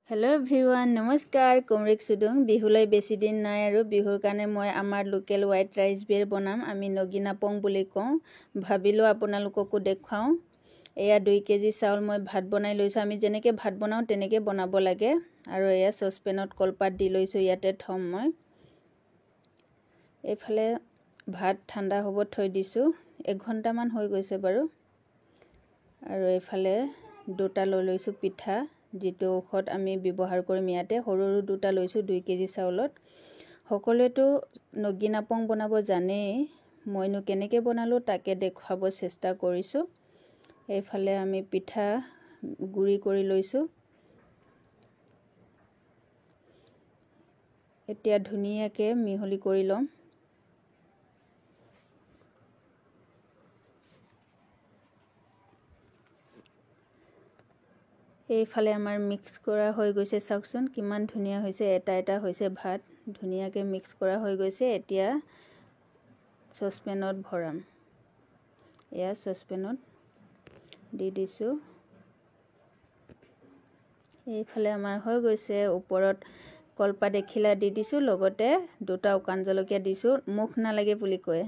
hello everyone नमस्कार कुमरिक सुदुं बिहुलै बेसि दिन नाय आरो बिहुर काने মই আমাৰ লোকেল হোৱাইট ৰাইস বেৰ বনাম আমি নগিনাপং বুলি কওঁ ভাবিলো আপোনালোককো দেখাও এয়া 2 কেজি চাউল মই ভাত বনাই লৈছো আমি যেনেকে ভাত বনাও তেনেকে বনাব লাগে আৰু এয়া সসপেনত কলপাত দি লৈছো ইয়াতে থম মই এফালে ভাত ঠাণ্ডা হ'ব থৈ দিছো 1 ঘণ্টা মান হৈ গৈছে বাৰু আৰু এফালে দুটা লৈ লৈছো পিঠা যেটো ঔষধ আমি ব্যৱহাৰ কৰিম ইয়াতে সৰু দুটা লৈছো 2 কেজি চাউলত সকলোৱেটো নগিনাপং বনাব জানে মইনো কেনেকে বনালো তাকে দেখাব চেষ্টা কৰিছো এইফালে আমি পিঠা গুৰি কৰি লৈছো এতিয়া ধুনিয়াকে মিহলি কৰি লম এইফালে আমাৰ মিক্স কৰা হৈ গৈছে চাওকচোন কিমান ধুনিয়া হৈছে এটা এটা হৈছে ভাত ধুনিয়াকে মিক্স কৰা হৈ গৈছে এতিয়া সসপেনত ভৰাম এয়া সসপেনত দি দিছো এইফালে আমাৰ হৈ গৈছে ওপৰত কলপাত দেখিলা দি দিছো লগতে দুটা উকান জলকীয়া দিছো মুখ না লাগে বুলি কয়